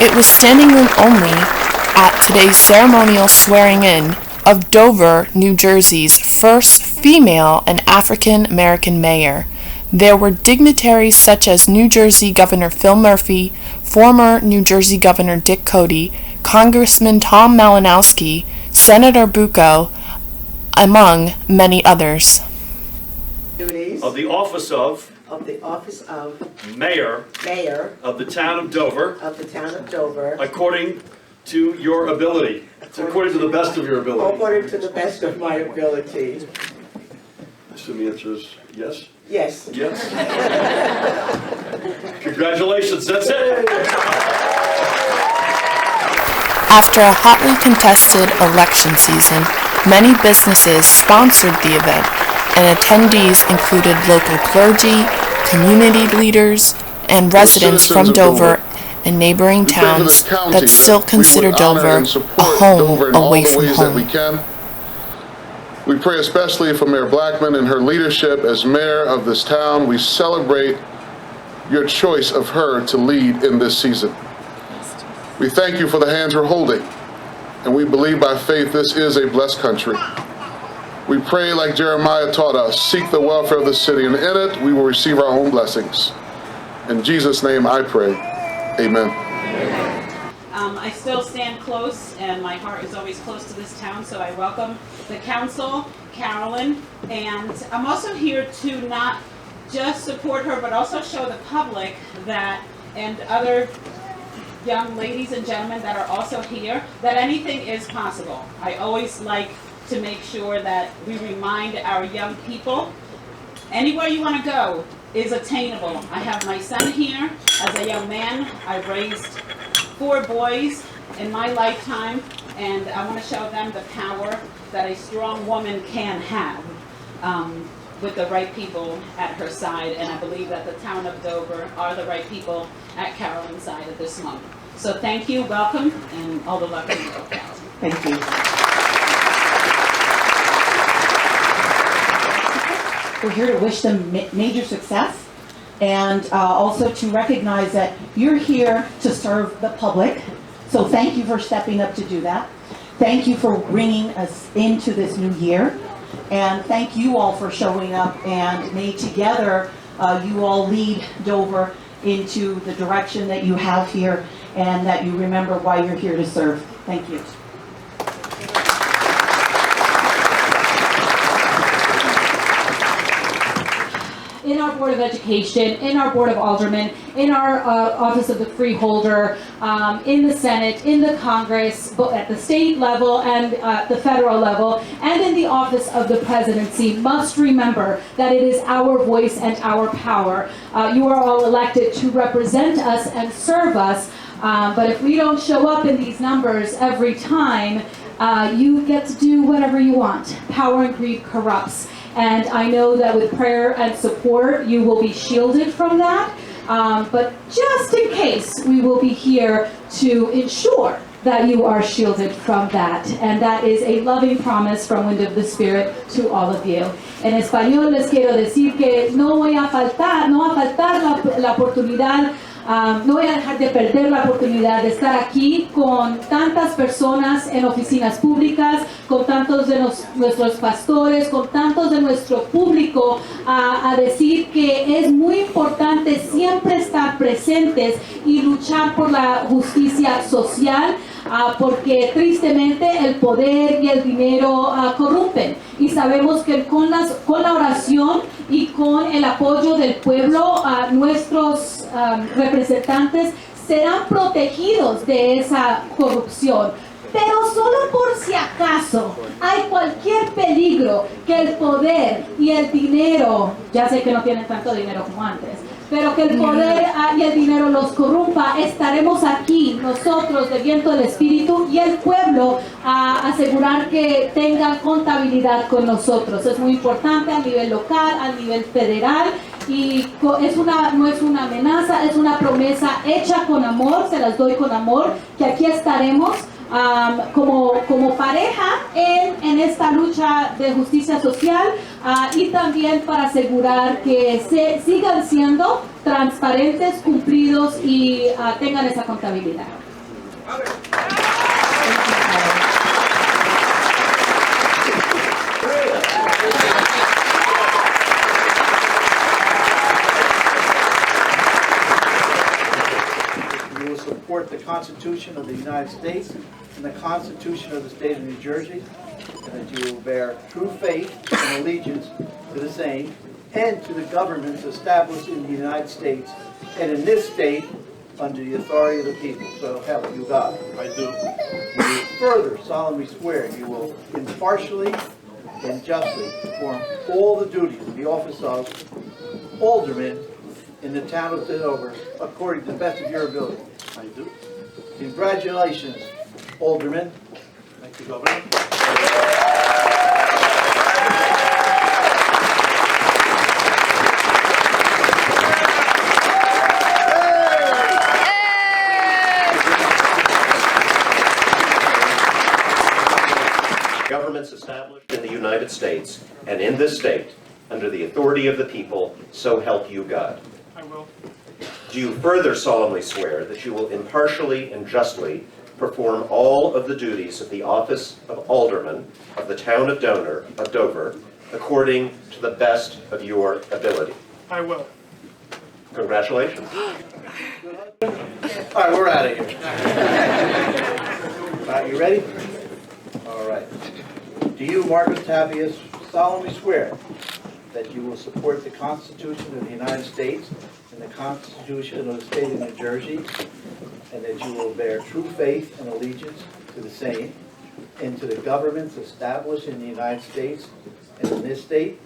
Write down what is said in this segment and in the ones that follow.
It was standing room only at today's ceremonial swearing-in of Dover, New Jersey's first female and African-American mayor. There were dignitaries such as New Jersey Governor Phil Murphy, former New Jersey Governor Dick Cody, Congressman Tom Malinowski, Senator Bucco, among many others. Duties of the office of Mayor of the town of Dover, according to your ability, according to the best of your ability. according to the best of my ability. I assume the answer is yes? Yes. Yes. Congratulations, that's it. After a hotly contested election season, many businesses sponsored the event, and attendees included local clergy, community leaders, and residents from Dover and neighboring towns that still consider Dover a home away from home. We pray especially for Mayor Blackman and her leadership as mayor of this town. We celebrate your choice of her to lead in this season. We thank you for the hands we're holding, and we believe by faith this is a blessed country. We pray like Jeremiah taught us, seek the welfare of the city, and in it we will receive our own blessings. In Jesus' name I pray, amen. I still stand close, and my heart is always close to this town, so I welcome the council, Carolyn, and I'm also here to not just support her, but also show the public that, and other young ladies and gentlemen that are also here, that anything is possible. I always like to make sure that we remind our young people, anywhere you want to go is attainable. I have my son here. As a young man, I've raised 4 boys in my lifetime, and I want to show them the power that a strong woman can have with the right people at her side, and I believe that the town of Dover are the right people at Carolyn's side at this moment. So thank you, welcome, and all the luck in the world, Carolyn. Thank you. We're here to wish them major success, and also to recognize that you're here to serve the public. So thank you for stepping up to do that. Thank you for bringing us into this new year. And thank you all for showing up, and may together you all lead Dover into the direction that you have here, and that you remember why you're here to serve. Thank you. In our Board of Education, in our Board of Aldermen, in our Office of the Freeholder, in the Senate, in the Congress, both at the state level and the federal level, and in the Office of the Presidency, must remember that it is our voice and our power. You are all elected to represent us and serve us, but if we don't show up in these numbers every time, you get to do whatever you want. Power and greed corrupts. And I know that with prayer and support, you will be shielded from that. But just in case, we will be here to ensure that you are shielded from that. And that is a loving promise from Wind of the Spirit to all of you. En español les quiero decir que no va a faltar la oportunidad. No voy a dejar de perder la oportunidad de estar aquí con tantas personas en oficinas públicas, con tantos de nuestros pastores, con tantos de nuestro público, a decir que es muy importante siempre estar presentes y luchar por la justicia social, porque tristemente el poder y el dinero corrompen. Y sabemos que con la oración y con el apoyo del pueblo, nuestros representantes serán protegidos de esa corrupción. Pero solo por si acaso hay cualquier peligro que el poder y el dinero, ya sé que no tienen tanto dinero como antes, pero que el poder y el dinero los corrompa, estaremos aquí nosotros de Viento del Espíritu y el pueblo a asegurar que tengan contabilidad con nosotros. Es muy importante a nivel local, a nivel federal, y no es una amenaza, es una promesa hecha con amor, se las doy con amor, que aquí estaremos como pareja en esta lucha de justicia social, y también para asegurar que sigan siendo transparentes, cumplidos y tengan esa contabilidad. You will support the Constitution of the United States and the Constitution of the State of New Jersey, and that you will bear true faith and allegiance to the same and to the governments established in the United States and in this state under the authority of the people. So help you God. I do. You further solemnly swear you will impartially and justly perform all the duties of the office of Alderman in the town of Dover according to the best of your ability. I do. Congratulations, Alderman. Thank you, Governor. Governments established in the United States and in this state under the authority of the people, so help you God. I will. Do you further solemnly swear that you will impartially and justly perform all of the duties of the office of Alderman of the town of Dover according to the best of your ability? I will. Congratulations. All right, we're out of here. All right, you ready? All right. Do you, Margaret Tavius, solemnly swear that you will support the Constitution of the United States and the Constitution of the State of New Jersey, and that you will bear true faith and allegiance to the same and to the governments established in the United States and in this state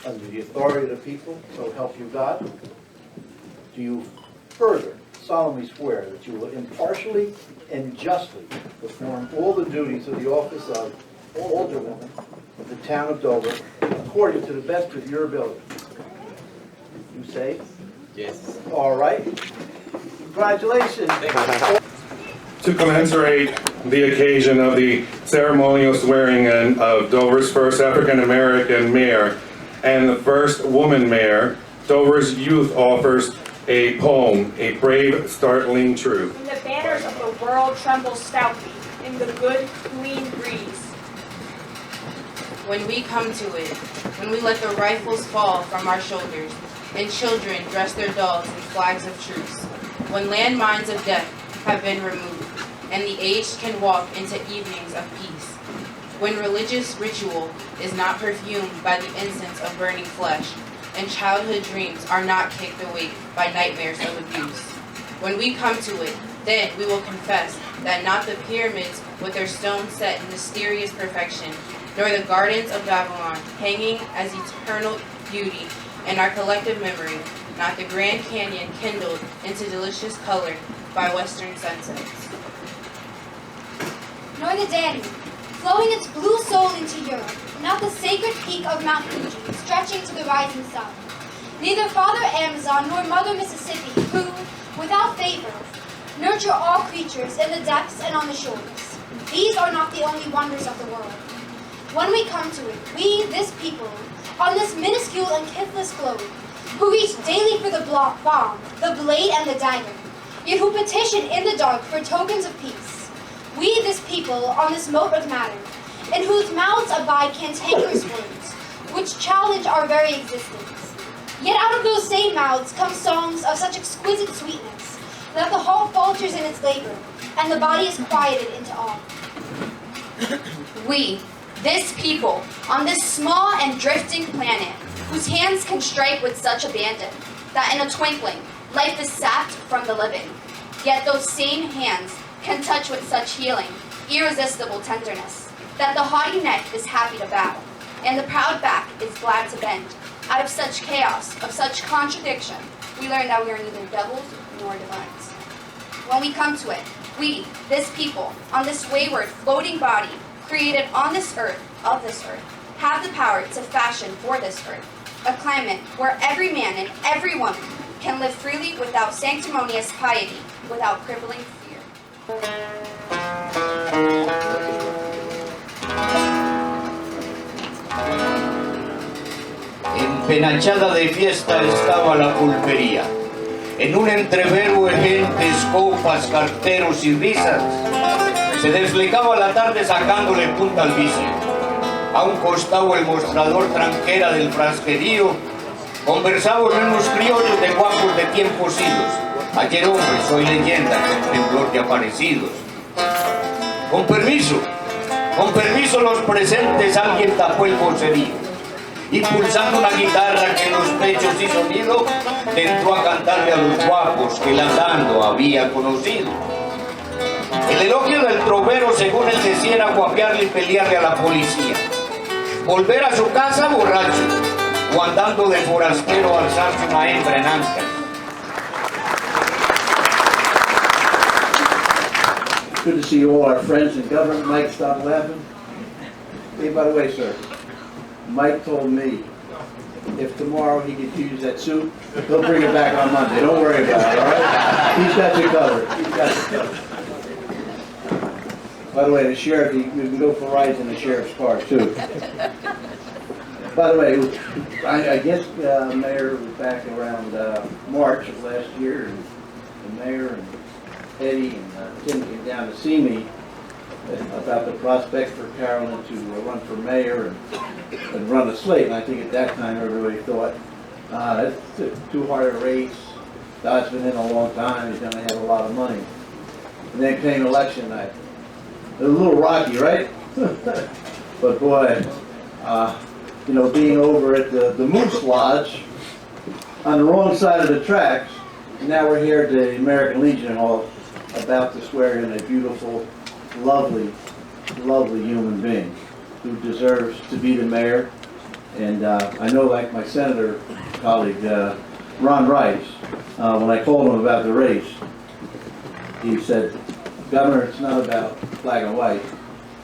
under the authority of the people, so help you God? Do you further solemnly swear that you will impartially and justly perform all the duties of the office of Alderwoman of the town of Dover according to the best of your ability? You say? Yes. All right. Congratulations. To commemorate the occasion of the ceremonial swearing-in of Dover's first African-American mayor and the first woman mayor, Dover's youth offers a poem, A Brave, Startling Truth. When the banners of the world tremble stoutly in the good, clean breeze. When we come to it, when we let the rifles fall from our shoulders, and children dress their dogs in flags of truce, when landmines of death have been removed, and the aged can walk into evenings of peace, when religious ritual is not perfumed by the incense of burning flesh, and childhood dreams are not kicked awake by nightmares of abuse. When we come to it, then we will confess that not the pyramids with their stones set in mysterious perfection, nor the gardens of Babylon hanging as eternal beauty in our collective memory, not the Grand Canyon kindled into delicious color by western sunsets. Nor the Danube, flowing its blue soul into Europe, not the sacred peak of Mount Fuji, stretching to the rising sun. Neither Father Amazon nor Mother Mississippi, who, without favor, nurture all creatures in the depths and on the shores. These are not the only wonders of the world. When we come to it, we, this people, on this minuscule and kithless globe, who reach daily for the bomb, the blade, and the dagger, yet who petition in the dark for tokens of peace. We, this people, on this mote of matter, in whose mouths abide cantankerous words, which challenge our very existence. Yet out of those same mouths come songs of such exquisite sweetness, that the heart falters in its labor, and the body is quieted into awe. We, this people, on this small and drifting planet, whose hands can strike with such abandon, that in a twinkling, life is sapped from the living. Yet those same hands can touch with such healing, irresistible tenderness, that the haughty neck is happy to bow, and the proud back is glad to bend. Out of such chaos, of such contradiction, we learn that we are neither devils nor divines. When we come to it, we, this people, on this wayward, floating body, created on this earth, of this earth, have the power to fashion for this earth a climate where every man and every woman can live freely without sanctimonious piety, without crippling fear. Empenachada de fiesta estaba la pulpería. En un entrevero de gentes, copas, carteros y risas, se desflecaba la tarde sacándole punta al vicio. A un costado el mostrador tranquera del frasquerío, conversaban unos criollos de guapos de tiempos idos. Ayer hombre, soy leyenda con temblor de aparecidos. Con permiso los presentes, alguien tapó el vocerío. Impulsando una guitarra que en los pechos hizo nido, entró a cantarle a los guapos que landando había conocido. El elogio del trovero, según él decía, era guapearle y pelearle a la policía. Volver a su casa borracho, o andando de forastero alzarse una hembra en ancas. Good to see you all, our friends in government. Mike, stop laughing. Hey, by the way, sir, Mike told me if tomorrow he could use that suit, he'll bring it back on Monday. Don't worry about it, all right? He's got you covered. He's got you covered. By the way, the sheriff, you can go for rides in the sheriff's car, too. By the way, I guess Mayor was back around March of last year, and the mayor and Eddie and Tim came down to see me about the prospect for Carolyn to run for mayor and run a slate. And I think at that time everybody thought, that's too hard a race. God's been in a long time. He's going to have a lot of money. And then came election night. It was a little rocky, right? But boy, you know, being over at the Moose Lodge on the wrong side of the tracks, and now we're here at the American Legion Hall about to swear in a beautiful, lovely, lovely human being who deserves to be the mayor. And I know, like my senator colleague, Ron Rice, when I called him about the race, he said, Governor, it's not about black and white,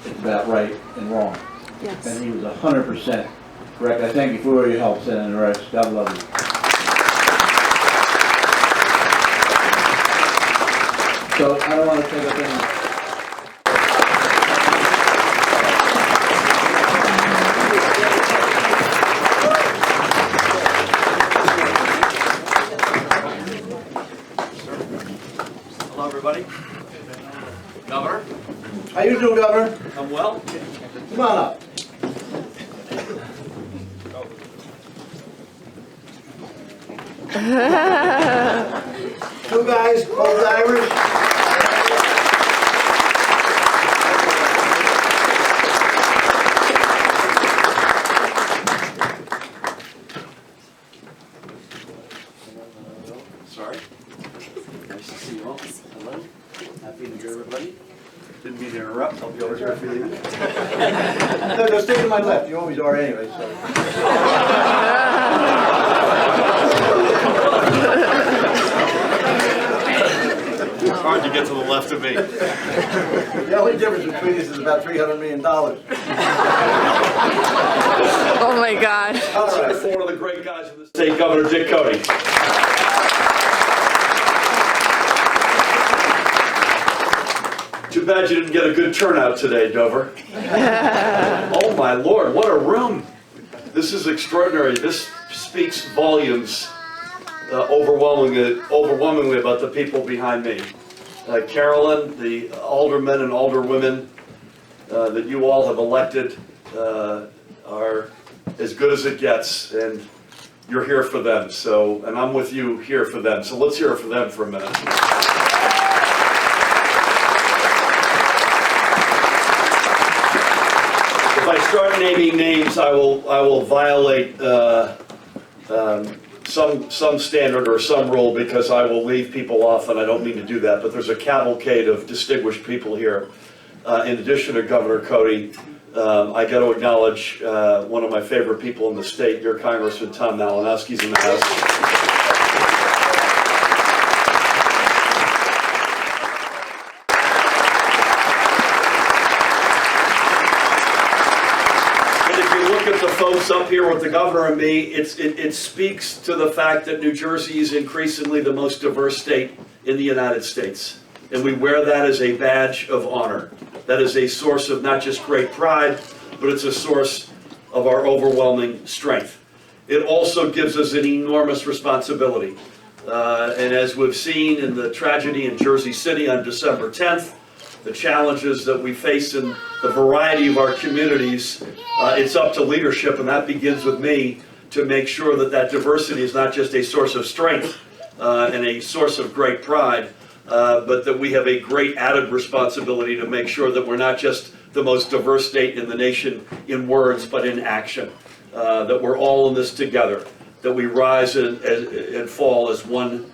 it's about right and wrong. Yes. And he was 100% correct. I thank you for your help, Senator Rice. God love you. So I don't want to take up any. Hello, everybody. Governor. How you doing, Governor? I'm well. Come on up. Two guys, both Irish. Sorry. Nice to see you all. Hello. Happy New Year, everybody. Didn't mean to interrupt. Hope you always good for you. No, stay to my left. You always are anyway, so. It's hard to get to the left of me. The only difference between us is about $300 million. Oh my God. All right. For one of the great guys in the state, Governor Dick Cody. Too bad you didn't get a good turnout today, Dover. Oh my Lord, what a room. This is extraordinary. This speaks volumes overwhelmingly about the people behind me. Carolyn, the aldermen and alderwomen that you all have elected are as good as it gets, and you're here for them. So, and I'm with you here for them. So let's hear it for them for a minute. If I start naming names, I will violate some standard or some rule, because I will leave people off, and I don't mean to do that. But there's a cavalcade of distinguished people here. In addition to Governor Cody, I got to acknowledge one of my favorite people in the state, your Congressman Tom Malinowski's in the house. Folks up here with the governor and me, it speaks to the fact that New Jersey is increasingly the most diverse state in the United States. And we wear that as a badge of honor. That is a source of not just great pride, but it's a source of our overwhelming strength. It also gives us an enormous responsibility. And as we've seen in the tragedy in Jersey City on December 10th, the challenges that we face in the variety of our communities, it's up to leadership, and that begins with me, to make sure that that diversity is not just a source of strength and a source of great pride, but that we have a great added responsibility to make sure that we're not just the most diverse state in the nation in words, but in action. That we're all in this together, that we rise and fall as one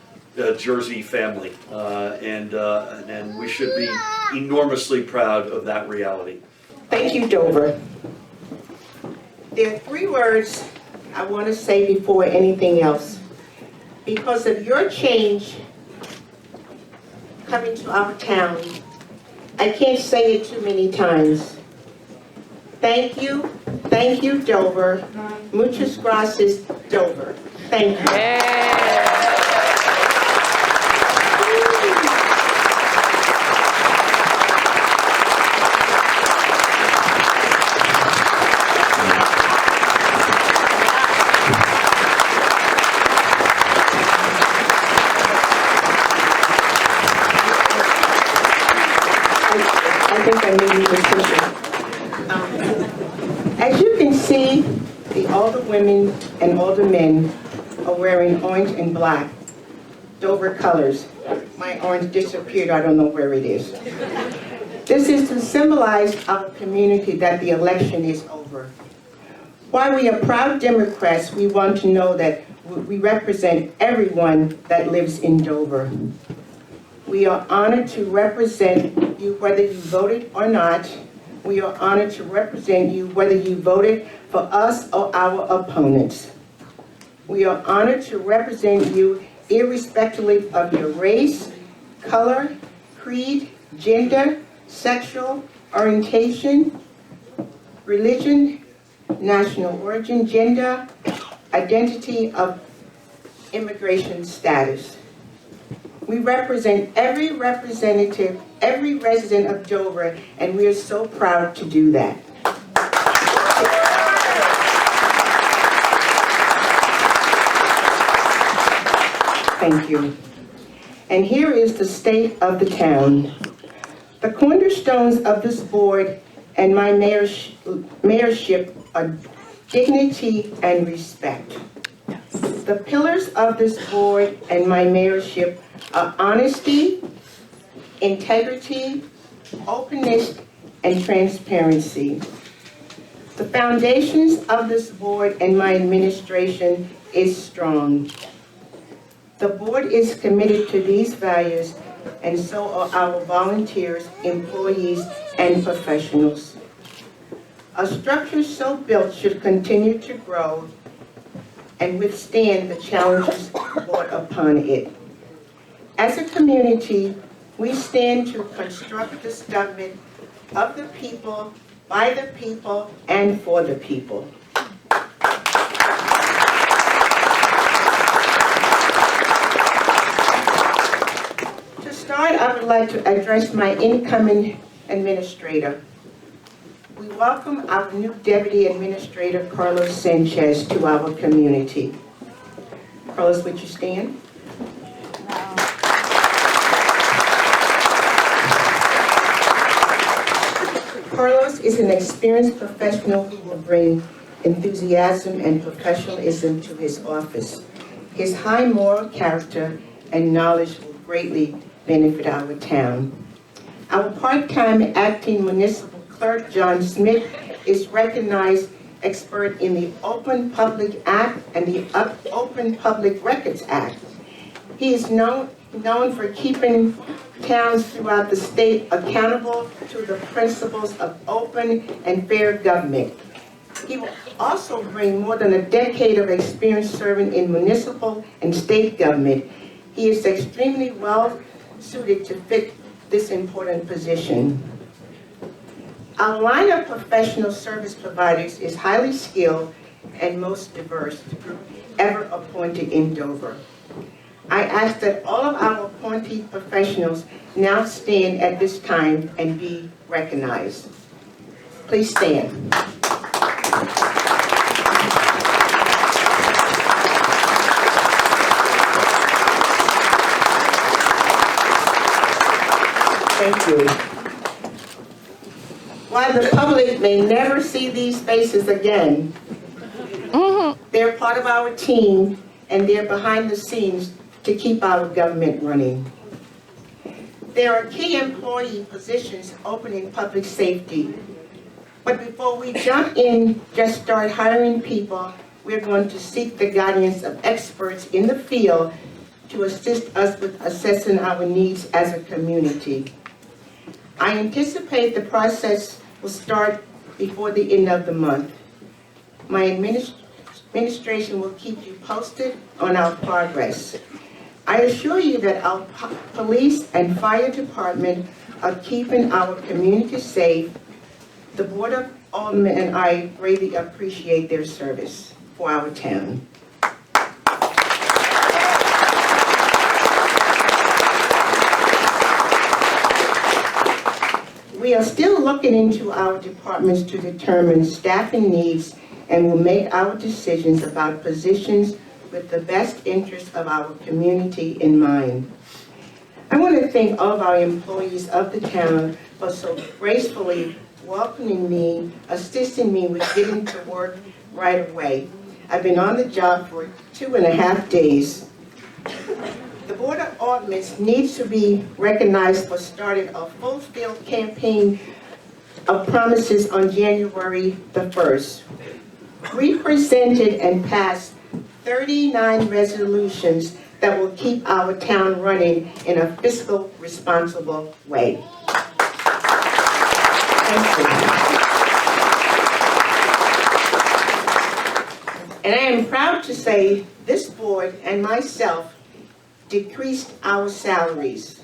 Jersey family, and we should be enormously proud of that reality. Thank you, Dover. There are 3 words I want to say before anything else. Because of your change coming to our town, I can't say it too many times. Thank you, Dover. Muchas gracias, Dover. Thank you. I think I need you to as you can see, the older women and older men are wearing orange and black, Dover colors. My orange disappeared, I don't know where it is. This is to symbolize our community that the election is over. While we are proud Democrats, we want to know that we represent everyone that lives in Dover. We are honored to represent you whether you voted or not. We are honored to represent you whether you voted for us or our opponents. We are honored to represent you irrespectively of your race, color, creed, gender, sexual orientation, religion, national origin, gender, identity of immigration status. We represent every representative, every resident of Dover, and we are so proud to do that. Thank you. And here is the state of the town. The cornerstones of this board and my mayorship are dignity and respect. The pillars of this board and my mayorship are honesty, integrity, openness, and transparency. The foundations of this board and my administration is strong. The board is committed to these values, and so are our volunteers, employees, and professionals. A structure so built should continue to grow and withstand the challenges brought upon it. As a community, we stand to construct this government of the people, by the people, and for the people. To start, I would like to address my incoming administrator. We welcome our new Deputy Administrator, Carlos Sanchez, to our community. Carlos, would you stand? Carlos is an experienced professional who will bring enthusiasm and professionalism to his office. His high moral character and knowledge will greatly benefit our town. Our part-time acting municipal clerk, John Smith, is recognized expert in the Open Public Act and the Open Public Records Act. He is known for keeping towns throughout the state accountable to the principles of open and fair government. He will also bring more than a decade of experience serving in municipal and state government. He is extremely well suited to fit this important position. Our line of professional service providers is highly skilled and most diverse group ever appointed in Dover. I ask that all of our appointee professionals now stand at this time and be recognized. Please stand. Thank you. While the public may never see these faces again, they're part of our team and they're behind the scenes to keep our government running. There are key employee positions open in public safety. But before we jump in, just start hiring people, we're going to seek the guidance of experts in the field to assist us with assessing our needs as a community. I anticipate the process will start before the end of the month. My administration will keep you posted on our progress. I assure you that our police and fire department are keeping our community safe. The Board of Aldermen and I greatly appreciate their service for our town. We are still looking into our departments to determine staffing needs and will make our decisions about positions with the best interest of our community in mind. I want to thank all of our employees of the town for so gracefully welcoming me, assisting me with getting to work right away. I've been on the job for 2.5 days. The Board of Aldermen needs to be recognized for starting a full-field campaign of promises on January the 1st. We presented and passed 39 resolutions that will keep our town running in a fiscal responsible way. Thank you. And I am proud to say this board and myself decreased our salaries.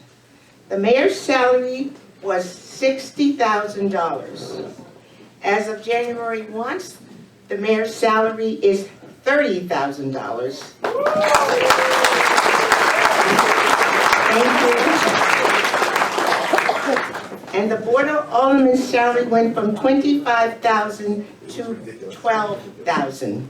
The mayor's salary was $60,000. As of January 1, the mayor's salary is $30,000. Thank you. And the Board of Aldermen's salary went from $25,000 to $12,000.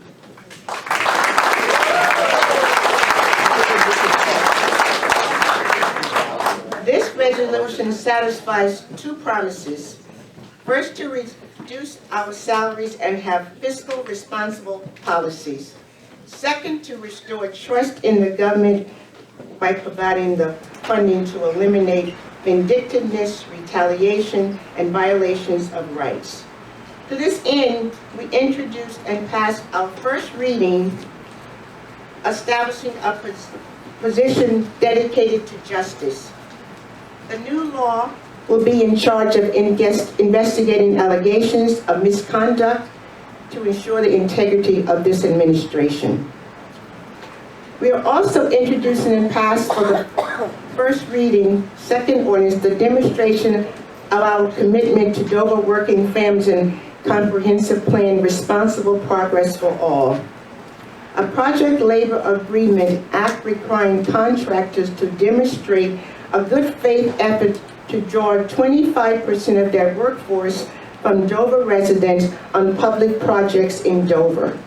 This resolution satisfies two promises. First, to reduce our salaries and have fiscal responsible policies. Second, to restore trust in the government by providing the funding to eliminate vindictiveness, retaliation, and violations of rights. To this end, we introduced and passed our first reading establishing a position dedicated to justice. The new law will be in charge of investigating allegations of misconduct to ensure the integrity of this administration. We are also introducing and passed for the first reading, second ordinance, the demonstration of our commitment to Dover working families and comprehensive plan, responsible progress for all. A project labor agreement act requiring contractors to demonstrate a good faith effort to draw 25% of their workforce from Dover residents on public projects in Dover.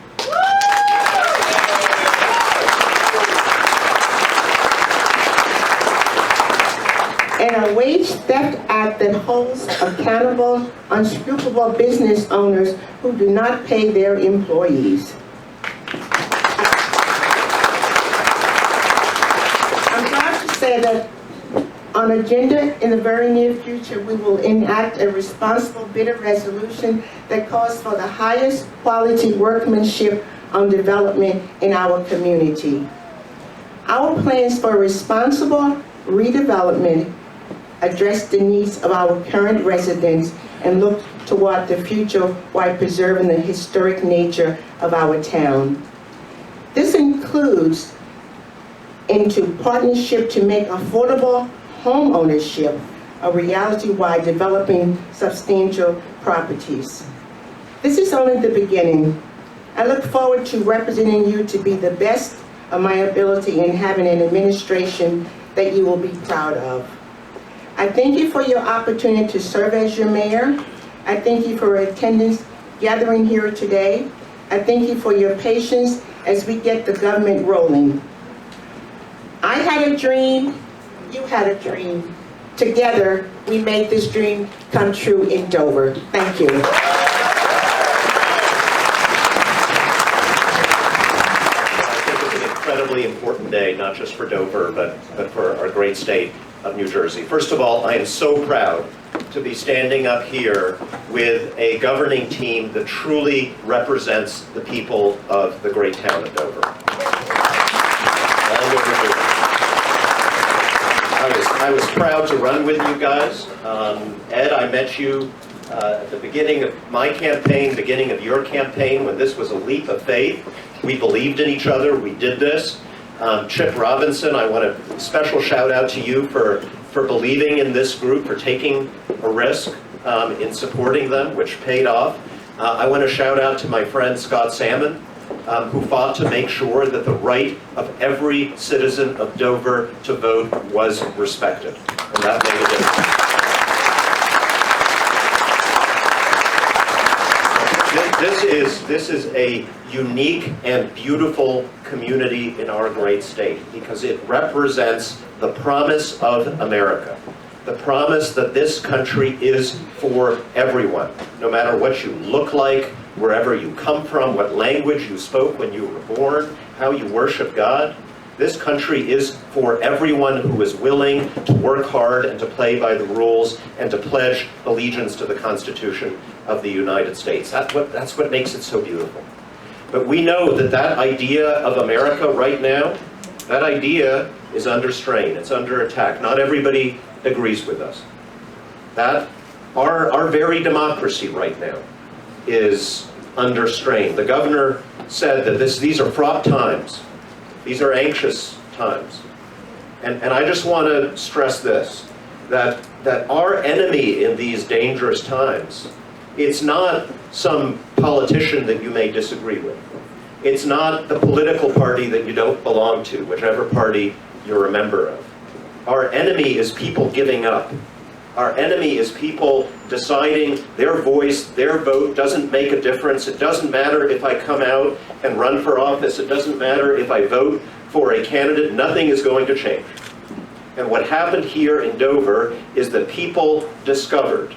And a wage theft act that holds accountable unscrupulous business owners who do not pay their employees. I'm proud to say that on agenda in the very near future, we will enact a responsible bidder resolution that calls for the highest quality workmanship on development in our community. Our plans for responsible redevelopment address the needs of our current residents and look toward the future while preserving the historic nature of our town. This includes into partnership to make affordable home ownership a reality while developing substantial properties. This is only the beginning. I look forward to representing you to be the best of my ability and having an administration that you will be proud of. I thank you for your opportunity to serve as your mayor. I thank you for your attendance gathering here today. I thank you for your patience as we get the government rolling. I had a dream, you had a dream. Together, we made this dream come true in Dover. Thank you. Incredibly important day, not just for Dover, but for our great state of New Jersey. First of all, I am so proud to be standing up here with a governing team that truly represents the people of the great town of Dover. I was proud to run with you guys. Ed, I met you at the beginning of my campaign, beginning of your campaign, when this was a leap of faith. We believed in each other, we did this. Chip Robinson, I want a special shout out to you for believing in this group, for taking a risk in supporting them, which paid off. I want to shout out to my friend Scott Salmon, who fought to make sure that the right of every citizen of Dover to vote was respected. And that made a difference. This is a unique and beautiful community in our great state because it represents the promise of America. The promise that this country is for everyone, no matter what you look like, wherever you come from, what language you spoke when you were born, how you worship God. This country is for everyone who is willing to work hard and to play by the rules and to pledge allegiance to the Constitution of the United States. That's what makes it so beautiful. But we know that that idea of America right now, that idea is under strain, it's under attack. Not everybody agrees with us. That our very democracy right now is under strain. The governor said that these are fraught times. These are anxious times. And I just want to stress this, that our enemy in these dangerous times, it's not some politician that you may disagree with. It's not the political party that you don't belong to, whichever party you're a member of. Our enemy is people giving up. Our enemy is people deciding their voice, their vote doesn't make a difference. It doesn't matter if I come out and run for office. It doesn't matter if I vote for a candidate. Nothing is going to change. And what happened here in Dover is that people discovered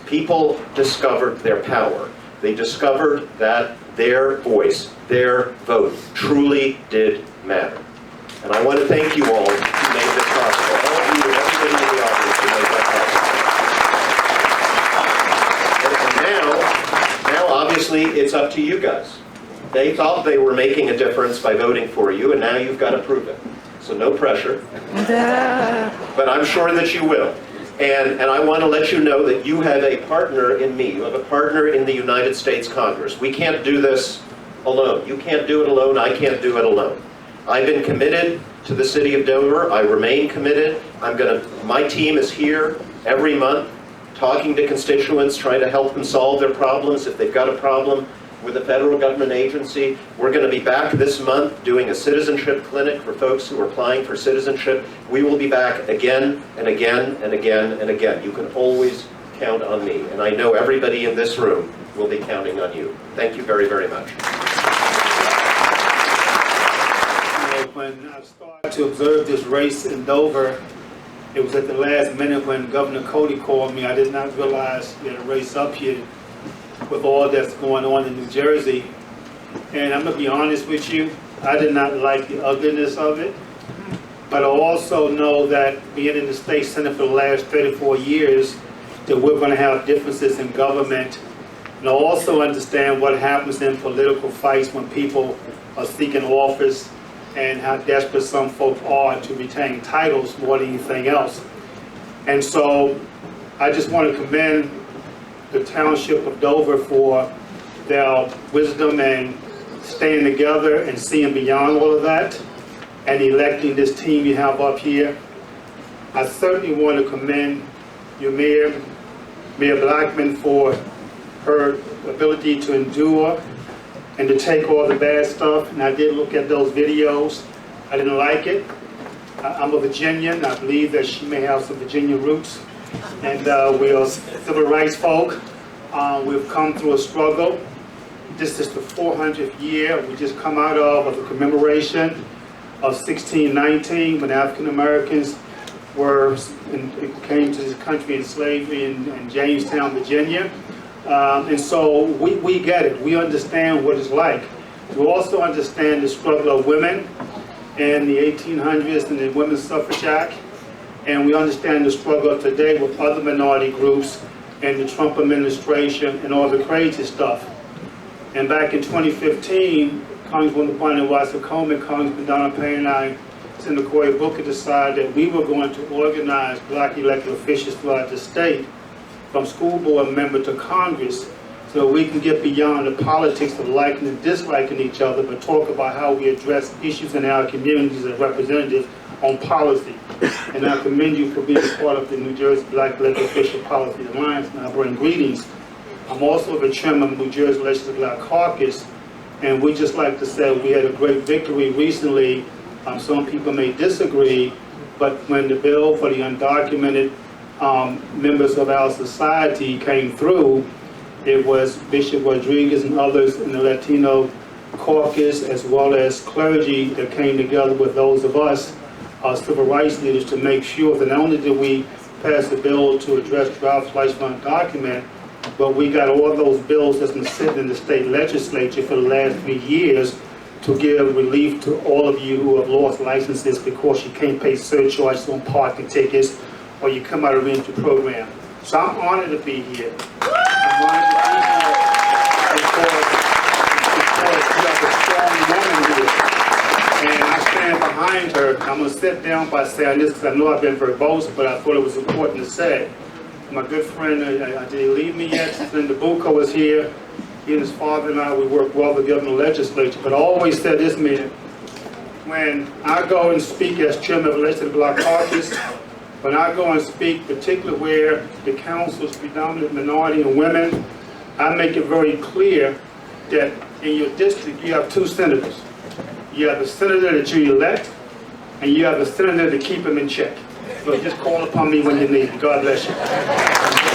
their power. They discovered that their voice, their vote, truly did matter. And I want to thank you all who made this possible. All of you and everybody in the audience who made that possible. And now obviously, it's up to you guys. They thought they were making a difference by voting for you, and now you've got to prove it. So no pressure. But I'm sure that you will. And I want to let you know that you have a partner in me. You have a partner in the United States Congress. We can't do this alone. You can't do it alone. I can't do it alone. I've been committed to the city of Dover. I remain committed. My team is here every month talking to constituents, trying to help them solve their problems. If they've got a problem with a federal government agency, we're going to be back this month doing a citizenship clinic for folks who are applying for citizenship. We will be back again and again and again and again. You can always count on me. And I know everybody in this room will be counting on you. Thank you very, very much. When I started to observe this race in Dover, it was at the last minute when Governor Cody called me. I did not realize we had a race up here with all that's going on in New Jersey. And I'm going to be honest with you, I did not like the ugliness of it. But I also know that being in the state senate for the last 34 years, that we're going to have differences in government. And I also understand what happens in political fights when people are seeking office and how desperate some folk are to retain titles more than anything else. And so I just want to commend the Township of Dover for their wisdom and staying together and seeing beyond all of that and electing this team you have up here. I certainly want to commend your Mayor Blackman, for her ability to endure and to take all the bad stuff. And I did look at those videos. I didn't like it. I'm a Virginian. I believe that she may have some Virginia roots. And we're civil rights folk. We've come through a struggle. This is the 400th year we just come out of a commemoration of 1619, when African Americans came to this country in slavery in Jamestown, Virginia. And so we get it. We understand what it's like. We also understand the struggle of women in the 1800s and the Women's Suffrage Act. And we understand the struggle today with other minority groups and the Trump administration and all the crazy stuff. And back in 2015, Congresswoman Bonnie Wasser-Coleman, Congressman Donna Payne, and I, Senator Cory Booker decided that we were going to organize black elected officials throughout the state, from school board member to Congress, so we can get beyond the politics of liking and disliking each other, but talk about how we address issues in our communities as representatives on policy. And I commend you for being part of the New Jersey Black Elected Official Policy Alliance, and I bring greetings. I'm also the chairman of the New Jersey Legislative Black Caucus, and we just like to say we had a great victory recently. Some people may disagree, but when the bill for the undocumented members of our society came through, it was Bishop Rodriguez and others in the Latino caucus, as well as clergy, that came together with those of us, civil rights leaders, to make sure that not only did we pass a bill to address driver's license undocumented, but we got all those bills that's been sitting in the state legislature for the last 3 years to give relief to all of you who have lost licenses because you can't pay surcharges on parking tickets or you come out of the entry program. So I'm honored to be here. I'm honored to be here because you have a strong woman here. And I stand behind her. I'm going to sit down by saying this because I know I've been verbose, but I thought it was important to say. My good friend, did he leave me yet? Senator Bucco is here. He and his father and I, we work well together in the legislature. But I always said this, man, when I go and speak as chairman of the Legislative Black Caucus, when I go and speak, particularly where the council is predominant minority and women, I make it very clear that in your district you have 2 senators. You have a senator that you elect, and you have a senator to keep him in check. So just call upon me when you need me. God bless you.